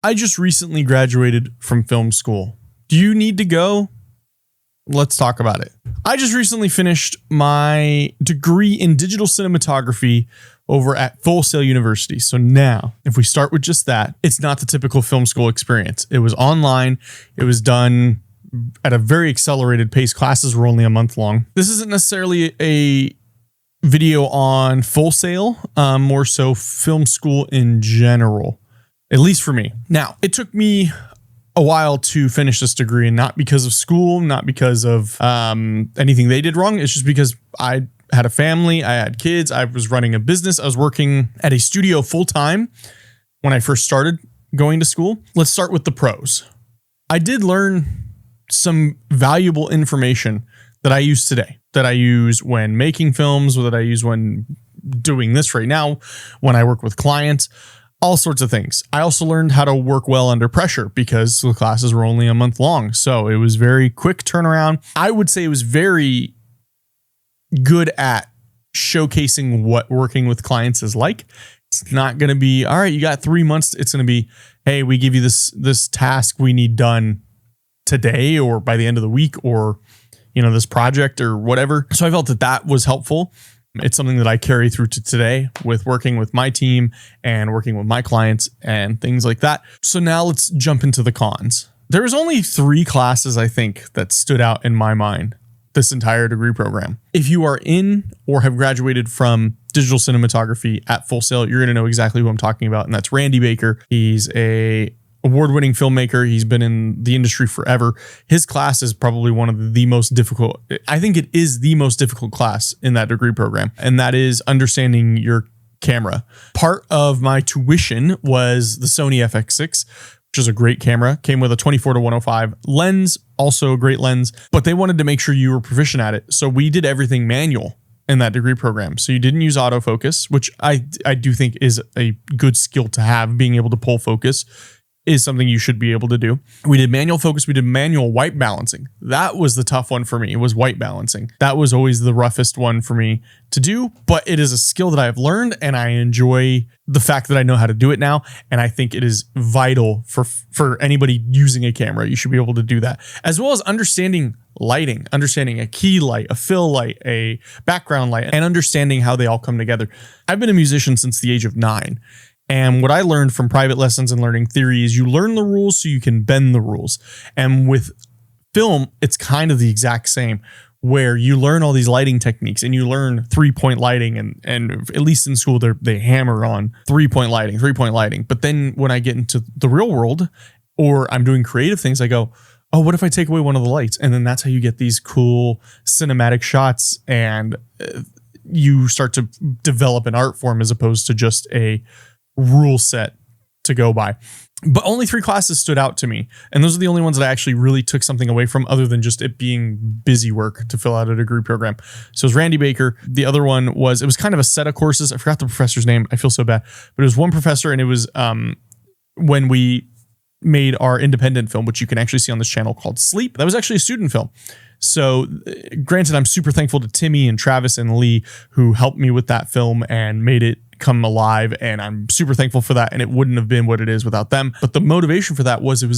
I just recently graduated from film school. Do you need to go? Let's talk about it. I just recently finished my degree in digital cinematography over at Full Sail University. So now, if we start with just that, it's not the typical film school experience. It was online. It was done at a very accelerated pace. Classes were only a month long. This isn't necessarily a video on Full Sail, more so film school in general. At least for me. Now, it took me a while to finish this degree, and not because of school, not because of anything they did wrong. It's just because I had a family, I had kids, I was running a business, I was working at a studio full time when I first started going to school. Let's start with the pros. I did learn some valuable information that I use today, that I use when making films, or that I use when doing this right now, when I work with clients. All sorts of things. I also learned how to work well under pressure because the classes were only a month long. So it was very quick turnaround. I would say it was very good at showcasing what working with clients is like. It's not going to be, all right, you got 3 months. It's going to be, hey, we give you this task we need done today or by the end of the week, or, this project or whatever. So I felt that was helpful. It's something that I carry through to today with working with my team and working with my clients and things like that. So now let's jump into the cons. There was only 3 classes, I think, that stood out in my mind this entire degree program. If you are in or have graduated from digital cinematography at Full Sail, you're going to know exactly who I'm talking about. And that's Randy Baker. He's a award-winning filmmaker. He's been in the industry forever. His class is probably one of the most difficult. I think it is the most difficult class in that degree program. And that is understanding your camera. Part of my tuition was the Sony FX6, which is a great camera. Came with a 24-105 lens, also a great lens, but they wanted to make sure you were proficient at it. So we did everything manual in that degree program. So you didn't use autofocus, which I do think is a good skill to have. Being able to pull focus is something you should be able to do. We did manual focus. We did manual white balancing. That was the tough one for me. It was white balancing. That was always the roughest one for me to do, but it is a skill that I have learned, and I enjoy the fact that I know how to do it now. And I think it is vital for anybody using a camera. You should be able to do that, as well as understanding lighting, understanding a key light, a fill light, a background light, and understanding how they all come together. I've been a musician since the age of 9. And what I learned from private lessons and learning theory is you learn the rules so you can bend the rules. And with film, it's kind of the exact same, where you learn all these lighting techniques and you learn 3-point lighting. And at least in school, they hammer on 3-point lighting. But then when I get into the real world, or I'm doing creative things, I go, oh, what if I take away one of the lights? And then that's how you get these cool cinematic shots, and you start to develop an art form as opposed to just a rule set to go by. But only 3 classes stood out to me, and those are the only ones that I actually really took something away from, other than just it being busy work to fill out a degree program. So it was Randy Baker. The other one was, it was kind of a set of courses. I forgot the professor's name. I feel so bad, but it was one professor, and it was when we made our independent film, which you can actually see on this channel, called Sleep. That was actually a student film. So granted, I'm super thankful to Timmy and Travis and Lee, who helped me with that film and made it come alive, and I'm super thankful for that, and it wouldn't have been what it is without them. But the motivation for that was it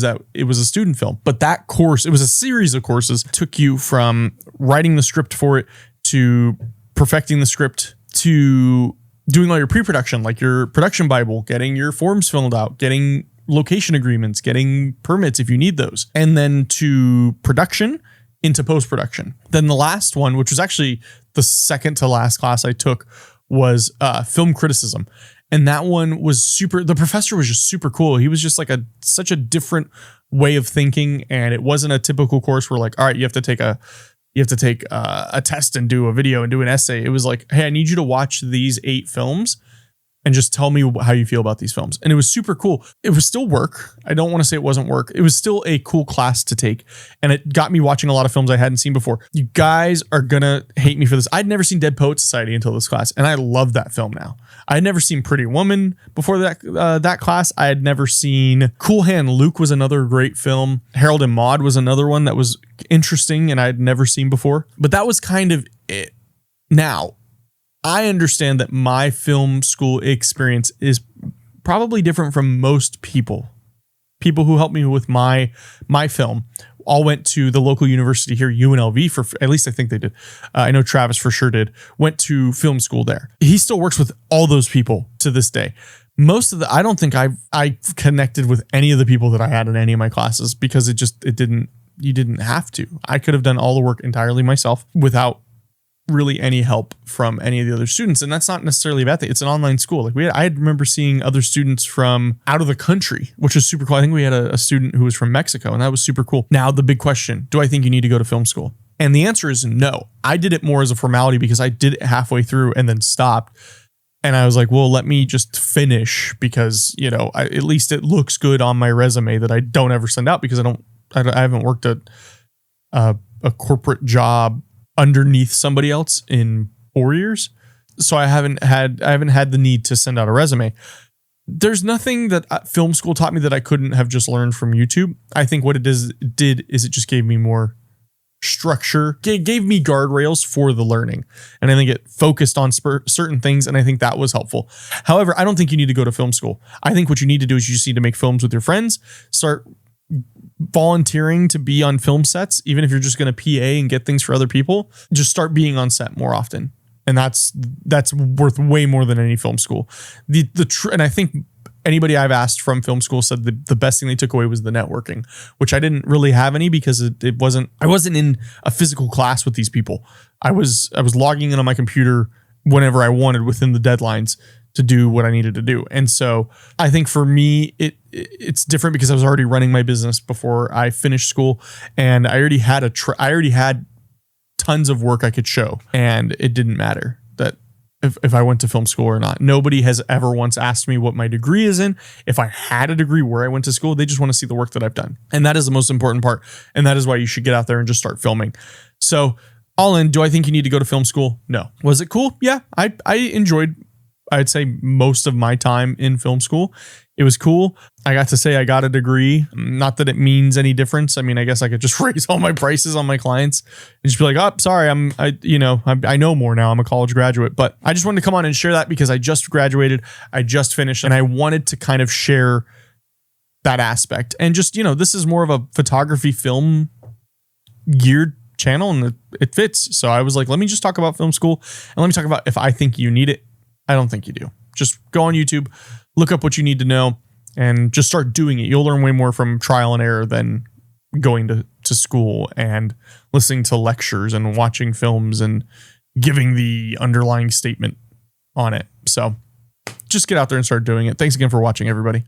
was a student film. But that course, it was a series of courses, took you from writing the script for it to perfecting the script to doing all your pre-production, like your production Bible, getting your forms filled out, getting location agreements, getting permits if you need those, and then to production, into post-production. Then the last one, which was actually the second to last class I took, was film criticism. And that one was super, the professor was just super cool. He was just like such a different way of thinking. And it wasn't a typical course where like, all right, you have to take a test and do a video and do an essay. It was like, hey, I need you to watch these 8 films and just tell me how you feel about these films. And it was super cool. It was still work. I don't want to say it wasn't work. It was still a cool class to take. And it got me watching a lot of films I hadn't seen before. You guys are going to hate me for this. I'd never seen Dead Poets Society until this class, and I love that film now. I had never seen Pretty Woman before that class. I had never seen Cool Hand Luke was another great film. Harold and Maude was another one that was interesting and I had never seen before. But that was kind of it. Now, I understand that my film school experience is probably different from most people people who helped me with my film all went to the local university here, UNLV, for at least I think they did. I know Travis for sure did, went to film school there. He still works with all those people to this day. Most of the, I don't think I connected with any of the people that I had in any of my classes because you didn't have to. I could have done all the work entirely myself without really any help from any of the other students. And that's not necessarily a bad thing. It's an online school. Like I remember seeing other students from out of the country, which was super cool. I think we had a student who was from Mexico, and that was super cool. Now, the big question, do I think you need to go to film school? And the answer is no. I did it more as a formality because I did it halfway through and then stopped. And I was like, well, let me just finish because, at least it looks good on my resume that I don't ever send out because I haven't worked at a corporate job underneath somebody else in 4 years. So I haven't had the need to send out a resume. There's nothing that film school taught me that I couldn't have just learned from YouTube. I think what it did is it just gave me more structure, gave me guardrails for the learning. And I think it focused on certain things. And I think that was helpful. However, I don't think you need to go to film school. I think what you need to do is you just need to make films with your friends, start volunteering to be on film sets, even if you're just going to PA and get things for other people. Just start being on set more often, and that's worth way more than any film school. And I think anybody I've asked from film school said the best thing they took away was the networking, which I didn't really have any because I wasn't in a physical class with these people. I was logging in on my computer whenever I wanted within the deadlines to do what I needed to do. And so I think for me, it's different because I was already running my business before I finished school, and I already had tons of work I could show, and it didn't matter that if I went to film school or not. Nobody has ever once asked me what my degree is in. If I had a degree, where I went to school, they just want to see the work that I've done. And that is the most important part. And that is why you should get out there and just start filming. So all in, do I think you need to go to film school? No. Was it cool? Yeah. I enjoyed, I'd say, most of my time in film school. It was cool. I got to say I got a degree. Not that it means any difference. I mean, I guess I could just raise all my prices on my clients and just be like, oh, sorry, I know more now. I'm a college graduate. But I just wanted to come on and share that because I just graduated. I just finished, and I wanted to kind of share that aspect. And just, this is more of a photography film geared channel, and it fits. So I was like, let me just talk about film school, and let me talk about if I think you need it. I don't think you do. Just go on YouTube, look up what you need to know, and just start doing it. You'll learn way more from trial and error than going to school and listening to lectures and watching films and giving the underlying statement on it. So just get out there and start doing it. Thanks again for watching, everybody.